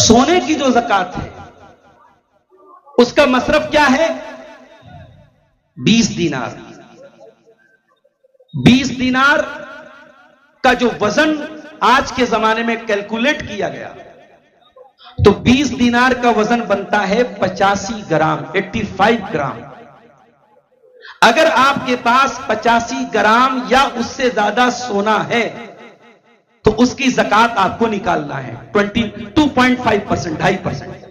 सोने की जो ज़कात है उसका मसरफ क्या है? 20 दीनार। 20 दीनार का जो वजन आज के जमाने में कैलकुलेट किया गया तो 20 दीनार का वजन बनता है 85 ग्राम, 85 ग्राम। अगर आपके पास 85 ग्राम या उससे ज्यादा सोना है तो उसकी ज़कात आपको निकालना है 22.5%, 2.5%।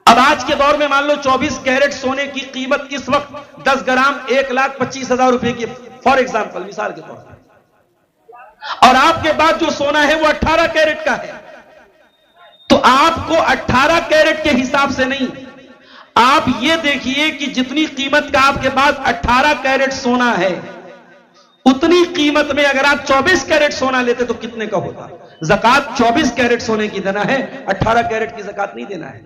अब आज के दौर में मान लो 24 कैरेट सोने की कीमत इस वक्त 10 ग्राम 1,25,000 रुपए की, फॉर एग्जाम्पल, मिसाल के तौर पर, और आपके पास जो सोना है वो 18 कैरेट का है, तो आपको 18 कैरेट के हिसाब से नहीं, आप ये देखिए कि जितनी कीमत का आपके पास 18 कैरेट सोना है उतनी कीमत में अगर आप 24 कैरेट सोना लेते तो कितने का होता? ज़कात 24 कैरेट सोने की देना है, 18 कैरेट की ज़कात नहीं देना है।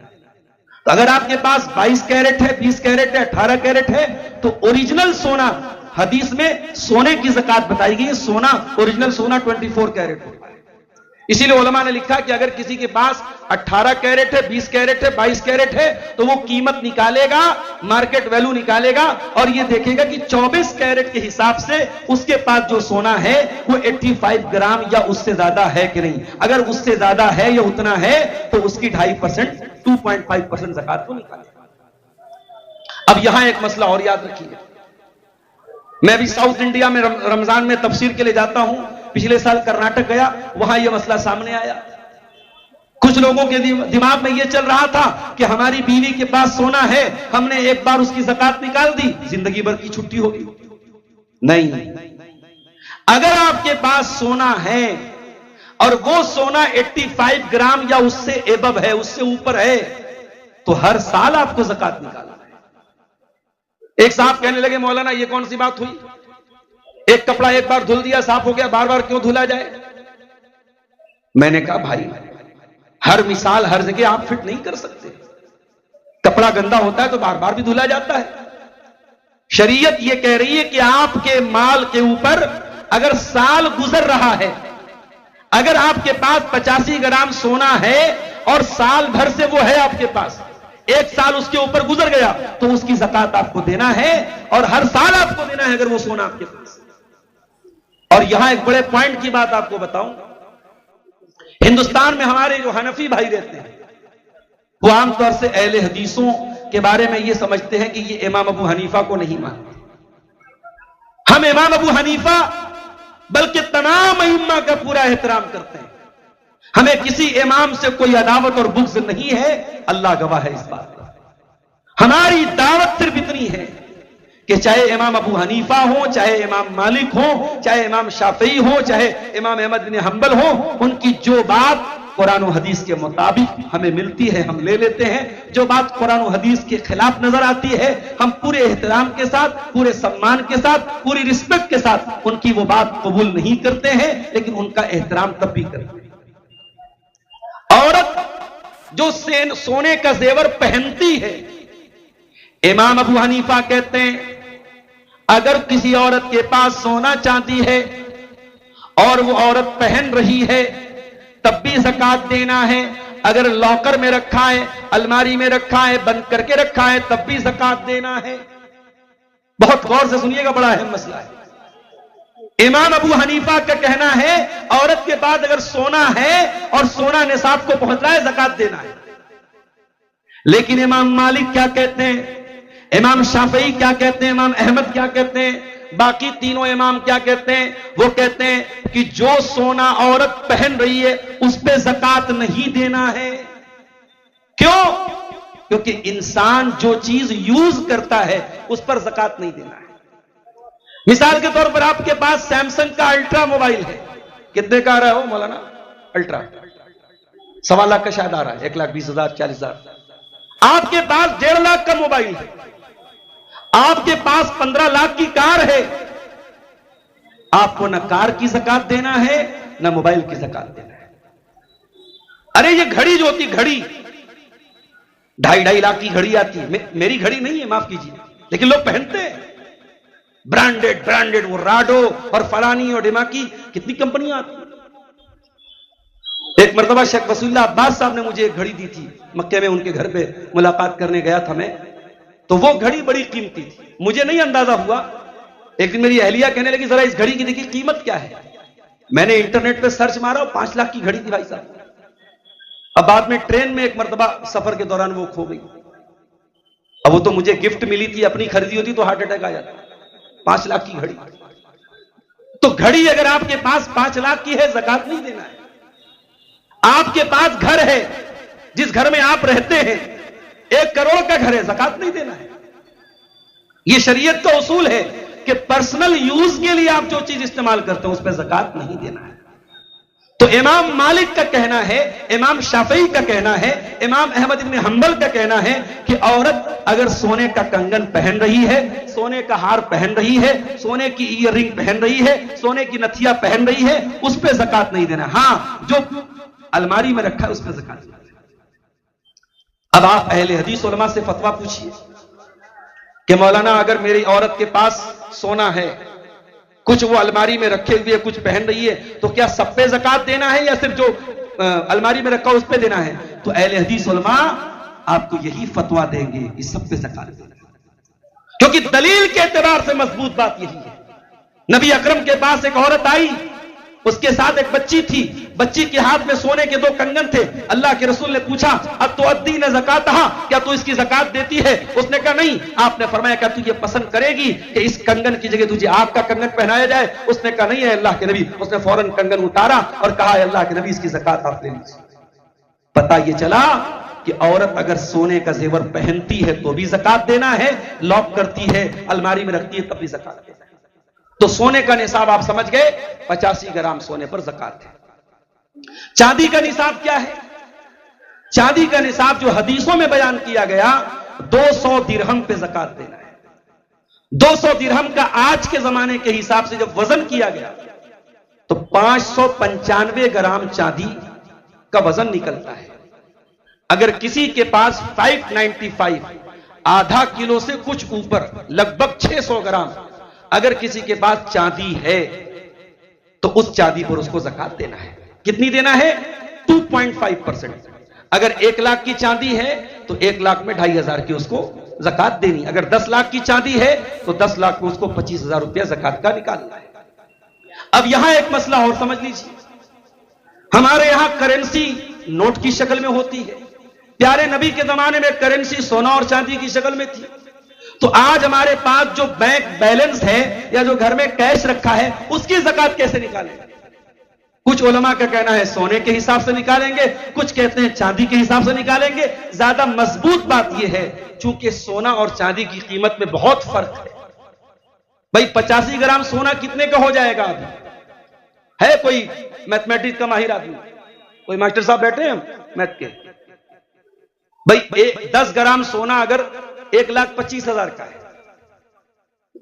तो अगर आपके पास 22 कैरेट है, 20 कैरेट है, 18 कैरेट है तो ओरिजिनल सोना, हदीस में सोने की ज़कात बताई गई है, सोना, ओरिजिनल सोना 24 कैरेट होता है। इसीलिए उलमा ने लिखा कि अगर किसी के पास 18 कैरेट है, 20 कैरेट है, 22 कैरेट है तो वो कीमत निकालेगा, मार्केट वैल्यू निकालेगा और ये देखेगा कि 24 कैरेट के हिसाब से उसके पास जो सोना है वो 85 ग्राम या उससे ज्यादा है कि नहीं। अगर उससे ज्यादा है या उतना है तो उसकी 2.5%, 2.5% ज़कात को निकालेगा। अब यहां एक मसला और याद रखिए, मैं भी साउथ इंडिया में रमजान में तफसीर के लिए जाता हूं, पिछले साल कर्नाटक गया, वहां यह मसला सामने आया। कुछ लोगों के दिमाग में यह चल रहा था कि हमारी बीवी के पास सोना है, हमने एक बार उसकी ज़कात निकाल दी, जिंदगी भर की छुट्टी होगी। नहीं, अगर आपके पास सोना है और वो सोना 85 ग्राम या उससे एबव है, उससे ऊपर है, तो हर साल आपको ज़कात निकालना है। एक साहब कहने लगे, मौलाना ये कौन सी बात हुई, एक कपड़ा एक बार धुल दिया साफ हो गया, बार बार क्यों धुला जाए? मैंने कहा भाई, हर मिसाल हर जगह आप फिट नहीं कर सकते। कपड़ा गंदा होता है तो बार बार भी धुला जाता है। शरीयत यह कह रही है कि आपके माल के ऊपर अगर साल गुजर रहा है, अगर आपके पास 85 ग्राम सोना है और साल भर से वो है आपके पास, एक साल उसके ऊपर गुजर गया तो उसकी ज़कात आपको देना है और हर साल आपको देना है अगर वो सोना आपके पास। और यहां एक बड़े पॉइंट की बात आपको बताऊं, हिंदुस्तान में हमारे जो हनफी भाई रहते हैं वो आमतौर से अहले हदीसों के बारे में ये समझते हैं कि ये इमाम अबू हनीफा को नहीं मानते। हम इमाम अबू हनीफा बल्कि तमाम इमाम का पूरा एहतराम करते हैं। हमें किसी इमाम से कोई अदावत और बुग़्ज़ नहीं है, अल्लाह गवाह है इस बात पर। हमारी दावत सिर्फ इतनी है कि चाहे इमाम अबू हनीफा हो, चाहे इमाम मालिक हो, चाहे इमाम शाफई हो, चाहे इमाम अहमद बिन हंबल हो, उनकी जो बात कुरान और हदीस के मुताबिक हमें मिलती है हम ले लेते हैं। जो बात कुरान और हदीस के खिलाफ नजर आती है हम पूरे एहतराम के साथ, पूरे सम्मान के साथ, पूरी रिस्पेक्ट के साथ उनकी वो बात कबूल नहीं करते हैं, लेकिन उनका एहतराम तब भी करते हैं। औरत जो सोने का जेवर पहनती है, इमाम अबू हनीफा कहते हैं अगर किसी औरत के पास सोना चांदी है और वो औरत पहन रही है तब भी ज़कात देना है। अगर लॉकर में रखा है, अलमारी में रखा है, बंद करके रखा है, तब भी ज़कात देना है। बहुत गौर से सुनिएगा, बड़ा अहम मसला है। इमाम अबू हनीफा का कहना है औरत के पास अगर सोना है और सोना निसाब को पहुंच रहा है, ज़कात देना है। लेकिन इमाम मालिक क्या कहते हैं, इमाम शाफई क्या कहते हैं, इमाम अहमद क्या कहते हैं, बाकी तीनों इमाम क्या कहते हैं? वो कहते हैं कि जो सोना औरत पहन रही है उस पे ज़कात नहीं देना है। क्यों? क्योंकि इंसान जो चीज यूज करता है उस पर ज़कात नहीं देना है। मिसाल के तौर पर आपके पास सैमसंग का अल्ट्रा मोबाइल है, कितने का आ रहा है वो मौलाना? अल्ट्रा 1.25 लाख का शायद आ रहा है, 1,20,000, 40,000। आपके पास 1.5 लाख का मोबाइल है, आपके पास 15 लाख की कार है, आपको न कार की ज़कात देना है न मोबाइल की ज़कात देना है। अरे ये घड़ी जो होती, घड़ी 2.5 लाख की घड़ी आती है, मेरी घड़ी नहीं है माफ कीजिए, लेकिन लोग पहनते हैं ब्रांडेड ब्रांडेड, वो राडो और फलानी और डिमाकी, कितनी कंपनियां आती हैं। एक मरतबा शेख वसीउल्लाह अब्बास साहब ने मुझे एक घड़ी दी थी, मक्के में उनके घर पे मुलाकात करने गया था मैं, तो वो घड़ी बड़ी कीमती थी, मुझे नहीं अंदाजा हुआ। एक दिन मेरी अहलिया कहने लगी जरा इस घड़ी की देखिए कीमत क्या है। मैंने इंटरनेट पे सर्च मारा और 5 लाख की घड़ी थी भाई साहब। अब बाद में ट्रेन में एक मरतबा सफर के दौरान वो खो गई। अब वो तो मुझे गिफ्ट मिली थी, अपनी खरीदी होती तो हार्ट अटैक आ जाता। 5 लाख की घड़ी, तो घड़ी अगर आपके पास 5 लाख की है, ज़कात नहीं देना है। आपके पास घर है, जिस घर में आप रहते हैं 1 करोड़ का घर है, ज़कात नहीं देना है। यह शरीयत का उसूल है कि पर्सनल यूज के लिए आप जो चीज इस्तेमाल करते हो उस पर ज़कात नहीं देना है। तो इमाम मालिक का कहना है, इमाम शाफई का कहना है, इमाम अहमद इब्न हंबल का कहना है कि औरत अगर सोने का कंगन पहन रही है, सोने का हार पहन रही है, सोने की ईयररिंग पहन रही है, सोने की नथिया पहन रही है, उस पर ज़कात नहीं देना। हां, जो अलमारी में रखा है उस पर ज़कात नहीं देना। अब आप अहले हदीस उलमा से फतवा पूछिए कि मौलाना अगर मेरी औरत के पास सोना है, कुछ वो अलमारी में रखे हुए कुछ पहन रही है, तो क्या सब पे ज़कात देना है या सिर्फ जो अलमारी में रखा उस पे देना है? तो अहले हदीस उलमा आपको यही फतवा देंगे कि सब पे ज़कात देना है, क्योंकि दलील के एतबार से मजबूत बात यही है। नबी अकरम के पास एक औरत आई, उसके साथ एक बच्ची थी, बच्ची के हाथ में सोने के 2 कंगन थे। अल्लाह के रसूल ने पूछा अब तो अद्दी न ज़कातहा, क्या तू इसकी ज़कात देती है? उसने कहा नहीं। आपने फरमाया क्या तू ये पसंद करेगी कि इस कंगन की जगह तुझे आग का कंगन पहनाया जाए? उसने कहा नहीं है अल्लाह के नबी। उसने फौरन कंगन उतारा और कहा अल्लाह के नबी इसकी ज़कात आप ले लीजिए। पता ये चला कि औरत अगर सोने का जेवर पहनती है तो भी ज़कात देना है, लॉक करती है, अलमारी में रखती है तब भी ज़कात देना है। तो सोने का निसाब आप समझ गए, 85 ग्राम सोने पर ज़कात है। चांदी का निसाब क्या है? चांदी का निसाब जो हदीसों में बयान किया गया 200 दिरहम पे ज़कात देना है। 200 दिरहम का आज के जमाने के हिसाब से जब वजन किया गया तो 595 ग्राम चांदी का वजन निकलता है। अगर किसी के पास 595 आधा किलो से कुछ ऊपर लगभग 600 ग्राम अगर किसी के पास चांदी है तो उस चांदी पर उसको ज़कात देना है। कितनी देना है? 2.5%। अगर 1 लाख की चांदी है तो 1 लाख में 2,500 की उसको ज़कात देनी। अगर 10 लाख की चांदी है तो 10 लाख में उसको 25,000 रुपया ज़कात का निकालना है। अब यहां एक मसला और समझ लीजिए, हमारे यहां करेंसी नोट की शक्ल में होती है। प्यारे नबी के जमाने में करेंसी सोना और चांदी की शक्ल में थी। तो आज हमारे पास जो बैंक बैलेंस है या जो घर में कैश रखा है उसकी ज़कात कैसे निकालेंगे? कुछ उलमा का कहना है सोने के हिसाब से निकालेंगे, कुछ कहते हैं चांदी के हिसाब से निकालेंगे। ज्यादा मजबूत बात यह है चूंकि सोना और चांदी की कीमत में बहुत फर्क है। भाई 85 ग्राम सोना कितने का हो जाएगा? अभी है कोई मैथमेटिक्स का माहिर आदमी? कोई मास्टर साहब बैठे हैं मैथ के? भाई 10 ग्राम सोना अगर 1,25,000 का है,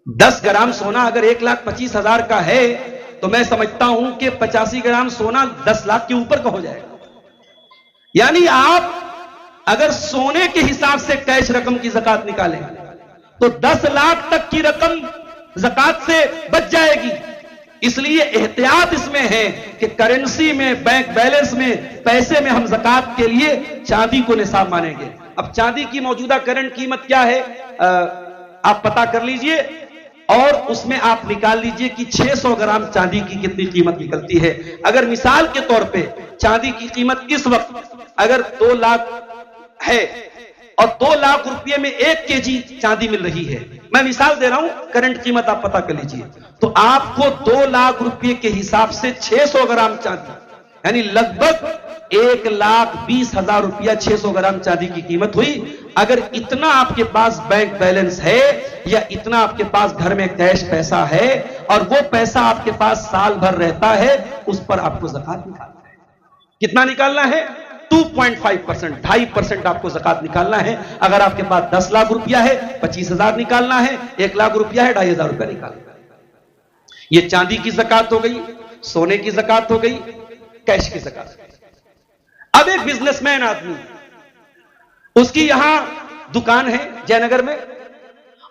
10 ग्राम सोना अगर 1,25,000 का है तो मैं समझता हूं कि 85 ग्राम सोना 10 लाख के ऊपर का हो जाएगा। यानी आप अगर सोने के हिसाब से कैश रकम की ज़कात निकालें तो 10 लाख तक की रकम ज़कात से बच जाएगी। इसलिए एहतियात इसमें है कि करेंसी में, बैंक बैलेंस में, पैसे में हम ज़कात के लिए चांदी को निसाब मानेंगे। अब चांदी की मौजूदा करंट कीमत क्या है आप पता कर लीजिए और उसमें आप निकाल लीजिए कि 600 ग्राम चांदी की कितनी कीमत निकलती है। अगर मिसाल के तौर पे चांदी की कीमत इस वक्त अगर 2 लाख है और 2 लाख रुपये में 1 केजी चांदी मिल रही है, मैं मिसाल दे रहा हूं, करंट कीमत आप पता कर लीजिए, तो आपको 2 लाख रुपये के हिसाब से 600 ग्राम चांदी यानी लगभग 1,20,000 रुपया 600 ग्राम चांदी की कीमत हुई। अगर इतना आपके पास बैंक बैलेंस है या इतना आपके पास घर में कैश पैसा है और वो पैसा आपके पास साल भर रहता है, उस पर आपको ज़कात निकालना है। कितना निकालना है? 2.5%, 2.5% आपको ज़कात निकालना है। अगर आपके पास 10 लाख रुपया है 25,000 निकालना है, 1 लाख रुपया है 2,500 रुपया निकालना है। यह चांदी की ज़कात हो गई, सोने की ज़कात हो गई, कैश की ज़कात। अब एक बिजनेसमैन आदमी, उसकी यहां दुकान है जयनगर में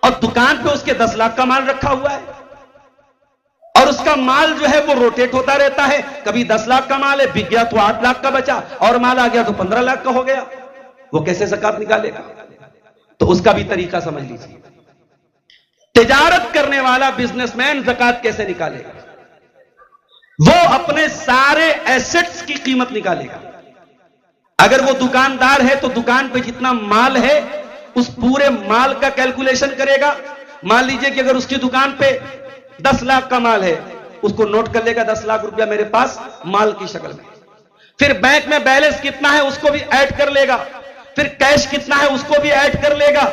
और दुकान पे उसके 10 लाख का माल रखा हुआ है और उसका माल जो है वो रोटेट होता रहता है। कभी 10 लाख का माल है, बिक गया तो 8 लाख का बचा, और माल आ गया तो 15 लाख का हो गया। वो कैसे ज़कात निकालेगा? तो उसका भी तरीका समझ लीजिए। तिजारत करने वाला बिजनेसमैन ज़कात कैसे निकालेगा? वो अपने सारे एसेट्स की कीमत निकालेगा। अगर वो दुकानदार है तो दुकान पे जितना माल है उस पूरे माल का कैलकुलेशन करेगा। मान लीजिए कि अगर उसकी दुकान पे 10 लाख का माल है, उसको नोट कर लेगा 10 लाख रुपया मेरे पास माल की शक्ल में। फिर बैंक में बैलेंस कितना है उसको भी ऐड कर लेगा, फिर कैश कितना है उसको भी ऐड कर लेगा,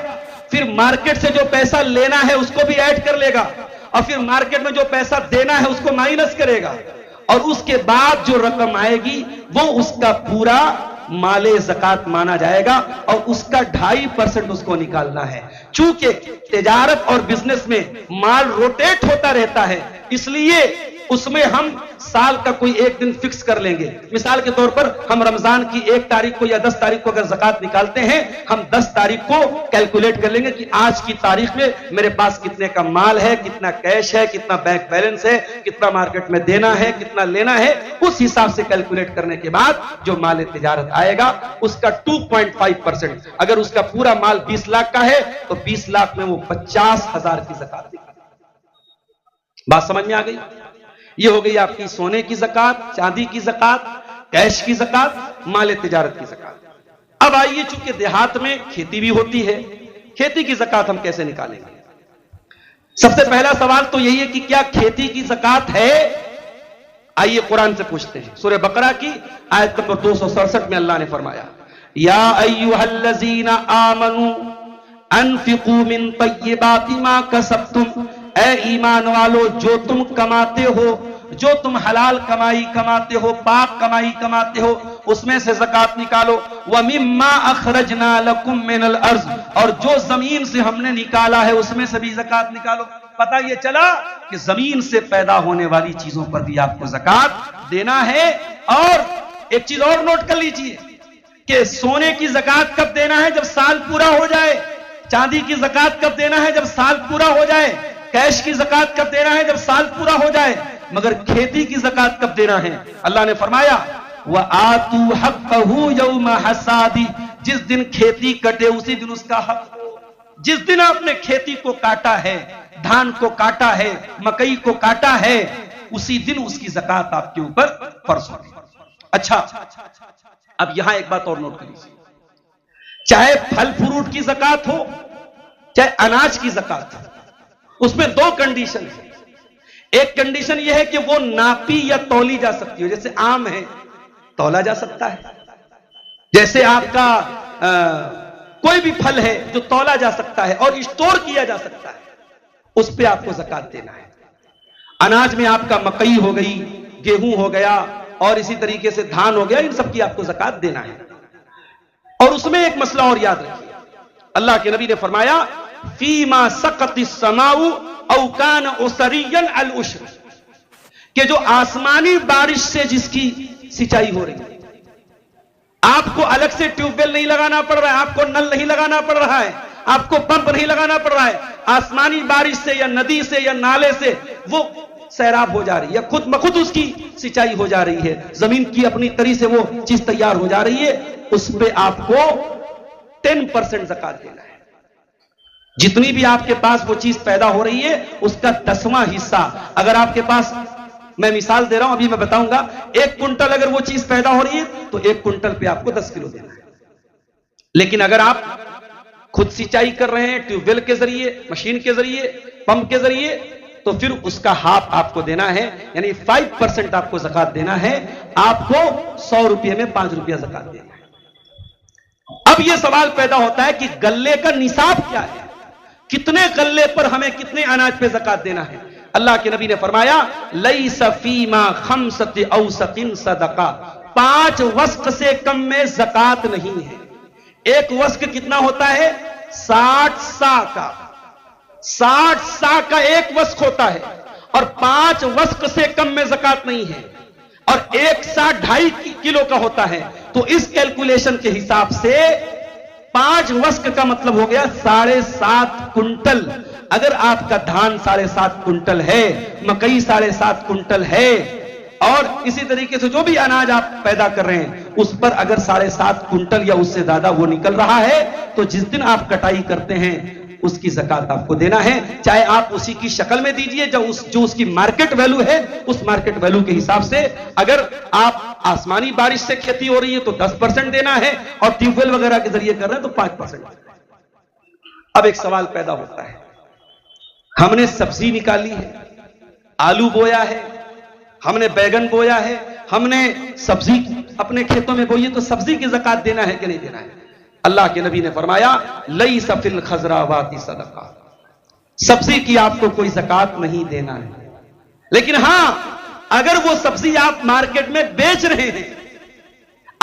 फिर मार्केट से जो पैसा लेना है उसको भी ऐड कर लेगा, और फिर मार्केट में जो पैसा देना है उसको माइनस करेगा, और उसके बाद जो रकम आएगी वो उसका पूरा माले ज़कात माना जाएगा, और उसका 2.5% उसको निकालना है। चूंकि तिजारत और बिजनेस में माल रोटेट होता रहता है, इसलिए उसमें हम साल का कोई एक दिन फिक्स कर लेंगे। मिसाल के तौर पर हम रमजान की 1 तारीख को या 10 तारीख को अगर ज़कात निकालते हैं, हम 10 तारीख को कैलकुलेट कर लेंगे कि आज की तारीख में मेरे पास कितने का माल है, कितना कैश है, कितना बैंक बैलेंस है, कितना मार्केट में देना है, कितना लेना है। उस हिसाब से कैलकुलेट करने के बाद जो माल तिजारत आएगा उसका 2.5%, अगर उसका पूरा माल 20 लाख का है तो 20 लाख में वो 50,000 की ज़कात निकालेगा। बात समझ में आ गई? ये हो गई आपकी सोने की ज़कात, चांदी की ज़कात, कैश की ज़कात, माल तिजारत की ज़कात। अब आइए, चूंकि देहात में खेती भी होती है, खेती की ज़कात हम कैसे निकालेंगे? सबसे पहला सवाल तो यही है कि क्या खेती की ज़कात है? आइए कुरान से पूछते हैं। सूरह बकरा की आयत नंबर 267 में अल्लाह ने फरमाया, या अय्युहल्लज़ीना आमनू अनफिकू मिन तय्यिबाति मा कसबतुम, ऐ ईमान वालो जो तुम कमाते हो, जो तुम हलाल कमाई कमाते हो, पाक कमाई कमाते हो, उसमें से ज़कात निकालो। व मिम्मा अखरजना लकुम मिनल अर्ज़, और जो जमीन से हमने निकाला है उसमें से भी ज़कात निकालो। पता ये चला कि जमीन से पैदा होने वाली चीजों पर भी आपको ज़कात देना है। और एक चीज और नोट कर लीजिए कि सोने की ज़कात कब देना है? जब साल पूरा हो जाए। चांदी की ज़कात कब देना है? जब साल पूरा हो जाए। कैश की ज़कात कब देना है? जब साल पूरा हो जाए। मगर खेती की ज़कात कब देना है? अल्लाह ने फरमाया, व आतू हक़्क़हू यौम हसादी, जिस दिन खेती कटे उसी दिन उसका हक हो। जिस दिन आपने खेती को काटा है, धान को काटा है, मकई को काटा है, उसी दिन उसकी ज़कात आपके ऊपर फर्ज होगी। अच्छा, अब यहां एक बात और नोट कर लीजिए, चाहे फल फ्रूट की ज़कात हो, चाहे अनाज की ज़कात हो, उसमें 2 कंडीशन है। एक कंडीशन यह है कि वो नापी या तौली जा सकती हो। जैसे आम है, तौला जा सकता है। जैसे आपका कोई भी फल है जो तौला जा सकता है और स्टोर किया जा सकता है, उस पे आपको ज़कात देना है। अनाज में आपका मकई हो गई, गेहूं हो गया, और इसी तरीके से धान हो गया, इन सब की आपको ज़कात देना है। और उसमें एक मसला और याद रखिए, अल्लाह के नबी ने फरमाया, फीमा सकतिस समाउ औ कान उसरियन अल उश्र, कि जो आसमानी बारिश से जिसकी सिंचाई हो रही है, आपको अलग से ट्यूबवेल नहीं लगाना पड़ रहा है, आपको नल नहीं लगाना पड़ रहा है, आपको पंप नहीं लगाना पड़ रहा है, आसमानी बारिश से या नदी से या नाले से वो सैराब हो जा रही है, खुद ब खुद उसकी सिंचाई हो जा रही है, जमीन की अपनी तरी से वो चीज तैयार हो जा रही है, उस पे आपको 10% ज़कात देना है। जितनी भी आपके पास वो चीज पैदा हो रही है उसका 10वां हिस्सा, अगर आपके पास, मैं मिसाल दे रहा हूं, अभी मैं बताऊंगा, 1 कुंटल अगर वो चीज पैदा हो रही है तो 1 कुंटल पे आपको 10 किलो देना है। लेकिन अगर आप खुद सिंचाई कर रहे हैं ट्यूबवेल के जरिए, मशीन के जरिए, पंप के जरिए, तो फिर उसका हाफ आपको देना है, यानी 5% आपको ज़कात देना है। आपको 100 रुपये में 5 रुपया ज़कात देना है। अब यह सवाल पैदा होता है कि गल्ले का निसाब क्या है, कितने गल्ले पर हमें कितने अनाज पे ज़कात देना है। अल्लाह के नबी ने फरमाया, लैसा फीमा खम्सति औसतिन सदका, 5 वस्क से कम में ज़कात नहीं है। 1 वस्क कितना होता है? 60 सा का, 60 सा का 1 वस्क होता है, और 5 वस्क से कम में ज़कात नहीं है, और 1 सा 2.5 किलो का होता है। तो इस कैलकुलेशन के हिसाब से 5 वस्क का मतलब हो गया 7.5 कुंटल। अगर आपका धान 7.5 कुंटल है, मकई 7.5 कुंटल है, और इसी तरीके से जो भी अनाज आप पैदा कर रहे हैं उस पर अगर 7.5 कुंटल या उससे ज्यादा वो निकल रहा है, तो जिस दिन आप कटाई करते हैं उसकी ज़कात आपको देना है। चाहे आप उसी की शक्ल में दीजिए जो उसकी मार्केट वैल्यू है, उस मार्केट वैल्यू के हिसाब से। अगर आप आसमानी बारिश से खेती हो रही है तो 10% देना है, और ट्यूबवेल वगैरह के जरिए कर रहे हैं तो 5%। अब एक सवाल पैदा होता है, हमने सब्जी निकाली है, आलू बोया है, हमने बैगन बोया है, हमने सब्जी अपने खेतों में बोई है, तो सब्जी की ज़कात देना है कि नहीं देना है? अल्लाह के नबी ने फरमाया लैसा फिल खज़रावाति सदका, सब्जी की आपको कोई ज़कात नहीं देना है। लेकिन हां, अगर वो सब्जी आप मार्केट में बेच रहे हैं,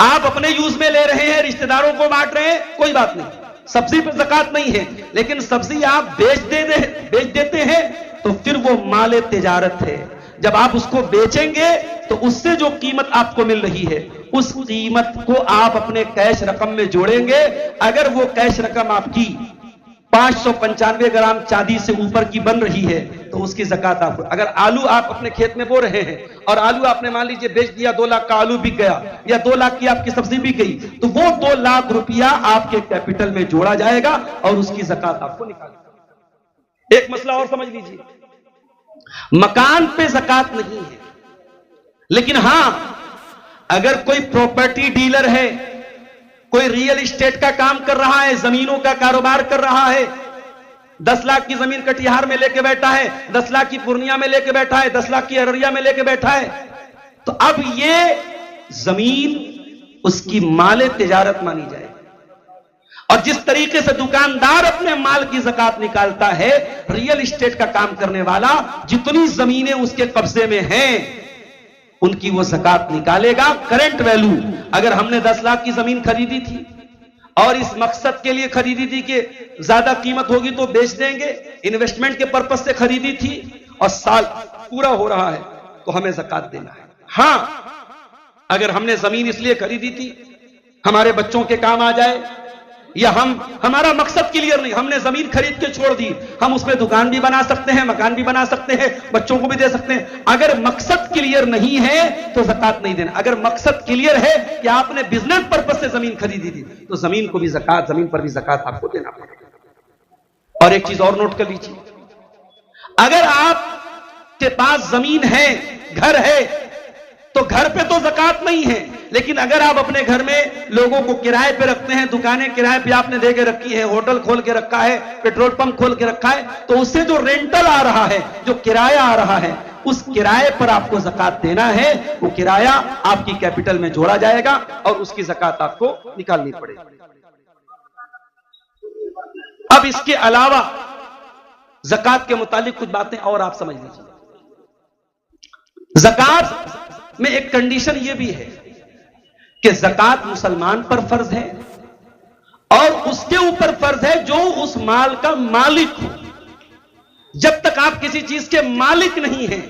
आप अपने यूज में ले रहे हैं, रिश्तेदारों को बांट रहे हैं, कोई बात नहीं, सब्जी पर ज़कात नहीं है। लेकिन सब्जी आप बेच देते हैं तो फिर वो माले तिजारत है। जब आप उसको बेचेंगे तो उससे जो कीमत आपको मिल रही है उस कीमत को आप अपने कैश रकम में जोड़ेंगे। अगर वो कैश रकम आपकी 595 ग्राम चांदी से ऊपर की बन रही है तो उसकी ज़कात आपको। अगर आलू आप अपने खेत में बो रहे हैं और आलू आपने मान लीजिए बेच दिया, 2 लाख का आलू बिक गया या 2 लाख की आपकी सब्जी बिक गई, तो वो 2 लाख रुपया आपके कैपिटल में जोड़ा जाएगा और उसकी ज़कात आपको निकालनी। एक मसला और समझ लीजिए, मकान पे ज़कात नहीं है, लेकिन हां, अगर कोई प्रॉपर्टी डीलर है, कोई रियल एस्टेट का काम कर रहा है, जमीनों का कारोबार कर रहा है, 10 लाख की जमीन कटिहार में लेके बैठा है, 10 लाख की पूर्णिया में लेके बैठा है, 10 लाख की अररिया में लेके बैठा है, तो अब ये जमीन उसकी माले तिजारत मानी जाएगी। और जिस तरीके से दुकानदार अपने माल की ज़कात निकालता है, रियल एस्टेट का काम करने वाला जितनी जमीनें उसके कब्जे में हैं उनकी वो ज़कात निकालेगा। करंट वैल्यू, अगर हमने 10 लाख की जमीन खरीदी थी और इस मकसद के लिए खरीदी थी कि ज्यादा कीमत होगी तो बेच देंगे, इन्वेस्टमेंट के पर्पज से खरीदी थी और साल पूरा हो रहा है तो हमें ज़कात देना है। हां, अगर हमने जमीन इसलिए खरीदी थी हमारे बच्चों के काम आ जाए, या हमारा मकसद क्लियर नहीं, हमने जमीन खरीद के छोड़ दी, हम उसमें दुकान भी बना सकते हैं, मकान भी बना सकते हैं, बच्चों को भी दे सकते हैं। अगर मकसद क्लियर नहीं है तो ज़कात नहीं देना। अगर मकसद क्लियर है कि आपने बिजनेस पर्पज से जमीन खरीदी थी तो जमीन को भी ज़कात, जमीन पर भी ज़कात आपको देना पड़ेगा। और एक चीज और नोट कर लीजिए, अगर आपके पास जमीन है, घर है, तो घर पे तो ज़कात नहीं है, लेकिन अगर आप अपने घर में लोगों को किराए पे रखते हैं, दुकानें किराए पे आपने दे के रखी है, होटल खोल के रखा है, पेट्रोल पंप खोल के रखा है, तो उससे जो रेंटल आ रहा है, जो किराया आ रहा है, उस किराए पर आपको ज़कात देना है। वो किराया आपकी कैपिटल में जोड़ा जाएगा और उसकी ज़कात आपको निकालनी पड़ेगी। अब इसके अलावा ज़कात के मुतालिक कुछ बातें और आप समझ लीजिए। ज़कात में एक कंडीशन यह भी है कि ज़कात मुसलमान पर फर्ज है और उसके ऊपर फर्ज है जो उस माल का मालिक हो। जब तक आप किसी चीज के मालिक नहीं हैं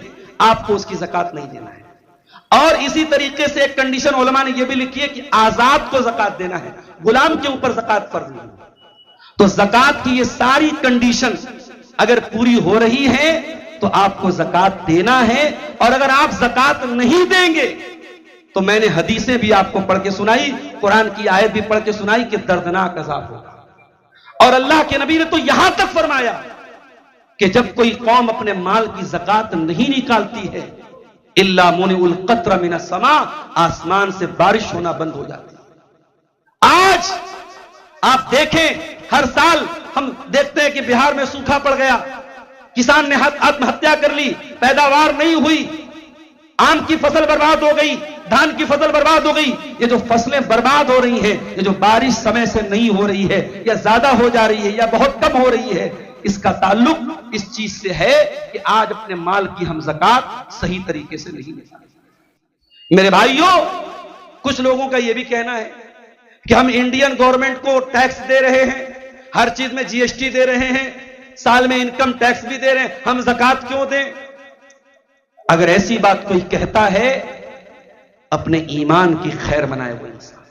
आपको उसकी ज़कात नहीं देना है। और इसी तरीके से एक कंडीशन उलमा ने यह भी लिखी है कि आजाद को ज़कात देना है, गुलाम के ऊपर ज़कात फर्ज नहीं। तो ज़कात की ये सारी कंडीशन अगर पूरी हो रही है तो आपको ज़कात देना है। और अगर आप ज़कात नहीं देंगे तो मैंने हदीसें भी आपको पढ़ के सुनाई, कुरान की आयत भी पढ़ के सुनाई कि दर्दनाक अज़ाब होगा। और अल्लाह के नबी ने तो यहां तक फरमाया कि जब कोई कौम अपने माल की ज़कात नहीं निकालती है, इल्ला मुनिउल क़त्र मिनस समा, आसमान से बारिश होना बंद हो जाती है। आज आप देखें, हर साल हम देखते हैं कि बिहार में सूखा पड़ गया, किसान ने आत्महत्या कर ली, पैदावार नहीं हुई, आम की फसल बर्बाद हो गई, धान की फसल बर्बाद हो गई। ये जो फसलें बर्बाद हो रही हैं, ये जो बारिश समय से नहीं हो रही है या ज्यादा हो जा रही है या बहुत कम हो रही है, इसका ताल्लुक इस चीज से है कि आज अपने माल की हम ज़कात सही तरीके से नहीं निकालते। मेरे भाइयों, कुछ लोगों का यह भी कहना है कि हम इंडियन गवर्नमेंट को टैक्स दे रहे हैं, हर चीज में जीएसटी दे रहे हैं, साल में इनकम टैक्स भी दे रहे हैं, हम ज़कात क्यों दें? अगर ऐसी बात कोई कहता है, अपने ईमान की खैर मनाए वो इंसान।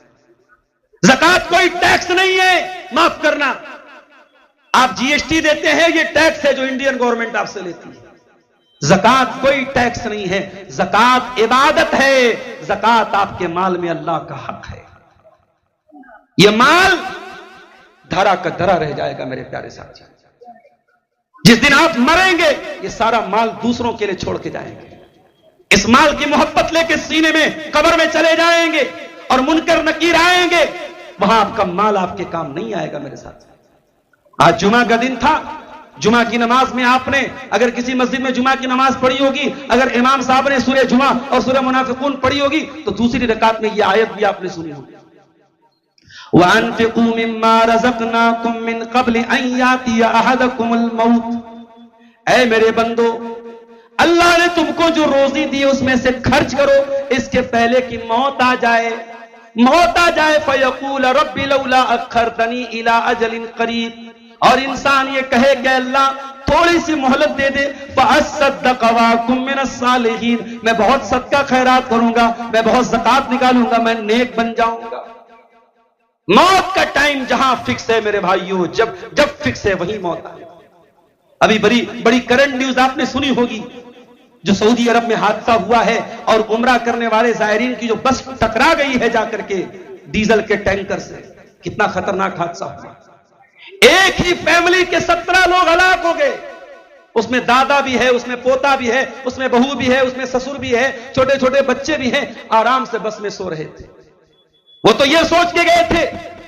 ज़कात कोई टैक्स नहीं है, माफ करना। आप जीएसटी देते हैं, ये टैक्स है जो इंडियन गवर्नमेंट आपसे लेती है। ज़कात कोई टैक्स नहीं है, ज़कात इबादत है, ज़कात आपके माल में अल्लाह का हक है। यह माल धरा का धरा रह जाएगा मेरे प्यारे साथी। जिस दिन आप मरेंगे ये सारा माल दूसरों के लिए छोड़ के जाएंगे। इस माल की मोहब्बत लेके सीने में कब्र में चले जाएंगे और मुनकर नकीर आएंगे, वहां आपका माल आपके काम नहीं आएगा मेरे साथ। आज जुमा का दिन था, जुमा की नमाज में आपने अगर किसी मस्जिद में जुमा की नमाज पढ़ी होगी, अगर इमाम साहब ने सूरह जुमा और सूरह मुनाफिकून पढ़ी होगी तो दूसरी रकात में यह आयत भी आपने सुनी होगी, वअनफिकू मिम्मा रज़क़नाकुम मिन क़ब्ल अन यातिया अहदकुमुल मौत। ऐ मेरे बंदो, अल्लाह ने तुमको जो रोजी दी उसमें से खर्च करो, इसके पहले कि मौत आ जाए। मौत आ जाए फयकूल रब्बी लौला अख्खरतनी इला अजलिन करीब, और इंसान ये कहे कि अल्लाह थोड़ी सी मोहलत दे दे, फअस्सद्दक़ व अकुम मिनस सालिहीन, मैं बहुत सदका खैरात करूंगा, मैं बहुत ज़कात निकालूंगा, मैं नेक बन जाऊंगा। मौत का टाइम जहां फिक्स है मेरे भाइयों, जब फिक्स है वहीं मौत आए। अभी बड़ी बड़ी करंट न्यूज आपने सुनी होगी, जो सऊदी अरब में हादसा हुआ है और उम्रा करने वाले जायरीन की जो बस टकरा गई है जाकर के डीजल के टैंकर से। कितना खतरनाक हादसा हुआ। एक ही फैमिली के 17 लोग हलाक हो गए। उसमें दादा भी है, उसमें पोता भी है, उसमें बहू भी है, उसमें ससुर भी है, छोटे छोटे बच्चे भी हैं। आराम से बस में सो रहे थे। वो तो ये सोच के गए थे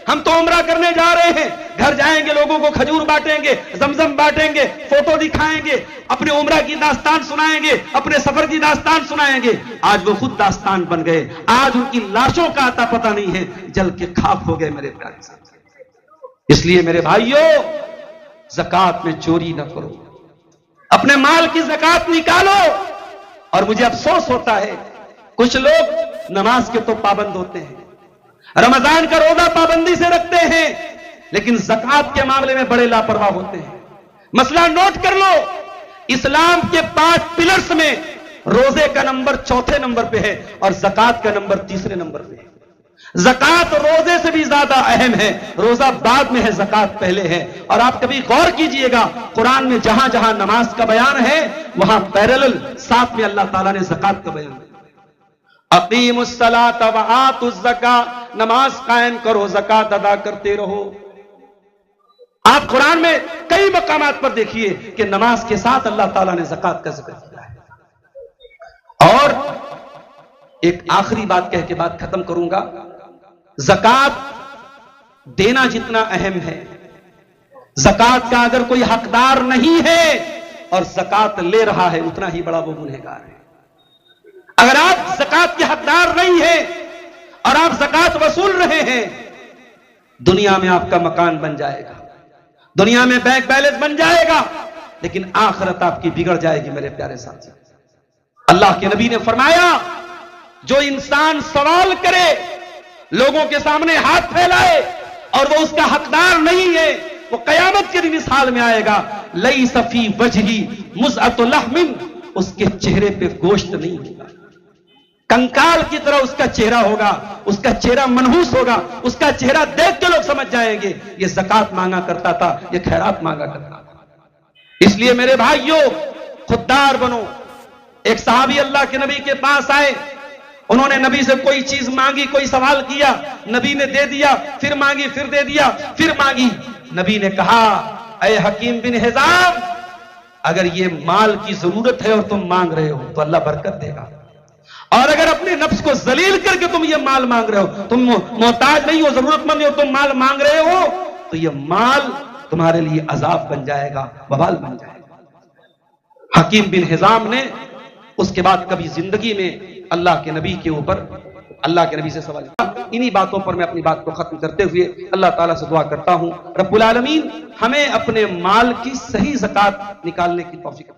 हम तो उम्रा करने जा रहे हैं, घर जाएंगे, लोगों को खजूर बांटेंगे, जमजम बांटेंगे, फोटो दिखाएंगे, अपने उम्रा की दास्तान सुनाएंगे, अपने सफर की दास्तान सुनाएंगे। आज वो खुद दास्तान बन गए। आज उनकी लाशों का आता पता नहीं है, जल के खाक हो गए मेरे प्यारे साथी। इसलिए मेरे भाइयों, ज़कात में चोरी न करो, अपने माल की ज़कात निकालो। और मुझे अफसोस होता है, कुछ लोग नमाज के तो पाबंद होते हैं, रमजान का रोजा पाबंदी से रखते हैं, लेकिन ज़कात के मामले में बड़े लापरवाह होते हैं। मसला नोट कर लो, इस्लाम के 5 पिलर्स में रोजे का नंबर 4थे नंबर पे है और ज़कात का नंबर 3रे नंबर पे है। ज़कात रोजे से भी ज्यादा अहम है, रोजा बाद में है, ज़कात पहले है। और आप कभी गौर कीजिएगा, कुरान में जहां जहां नमाज का बयान है वहां पैरेलल साथ में अल्लाह ताला ने ज़कात का बयान है। अक़ीमुस्सलात व आतुज़्ज़का, नमाज कायम करो, ज़कात अदा करते रहो। आप कुरान में कई मकामात पर देखिए कि नमाज के साथ अल्लाह ताला ने ज़कात का जिक्र किया है। और एक आखिरी बात कह के बात खत्म करूंगा, ज़कात देना जितना अहम है, ज़कात का अगर कोई हकदार नहीं है और ज़कात ले रहा है उतना ही बड़ा वो गुनहगार है। अगर आप ज़कात के हकदार नहीं हैं और आप ज़कात वसूल रहे हैं, दुनिया में आपका मकान बन जाएगा, दुनिया में बैंक बैलेंस बन जाएगा, लेकिन आखिरत आपकी बिगड़ जाएगी मेरे प्यारे साथी। अल्लाह के नबी ने फरमाया, जो इंसान सवाल करे, लोगों के सामने हाथ फैलाए और वो उसका हकदार नहीं है, वो कयामत के दिन इस हाल में आएगा, लैसा फी वजही मुज़अतु लहमिन, उसके चेहरे पे गोश्त नहीं होगा, कंकाल की तरह उसका चेहरा होगा, उसका चेहरा मनहूस होगा, उसका चेहरा देख के लोग समझ जाएंगे ये ज़कात मांगा करता था, ये खैरात मांगा करता था। इसलिए मेरे भाइयों, खुददार बनो। एक सहाबी अल्लाह के नबी के पास आए, उन्होंने नबी से कोई चीज मांगी, कोई सवाल किया, नबी ने दे दिया, फिर मांगी, फिर दे दिया, फिर मांगी। नबी ने कहा, ऐ हकीम बिन हिजाम, अगर ये माल की जरूरत है और तुम मांग रहे हो तो अल्लाह बरकत देगा, और अगर अपने नफ्स को जलील करके तुम ये माल मांग रहे हो, तुम मोहताज नहीं हो, जरूरतमंद हो, तुम माल मांग रहे हो, तो ये माल तुम्हारे लिए अजाब बन जाएगा, बवाल बन जाएगा। हकीम बिन हिजाम ने उसके बाद कभी जिंदगी में अल्लाह के नबी के ऊपर, अल्लाह के नबी से सवाल किया। इन्हीं बातों पर मैं अपनी बात को खत्म करते हुए अल्लाह ताला से दुआ करता हूं, रब्बुल आलमीन हमें अपने माल की सही ज़कात निकालने की तौफीक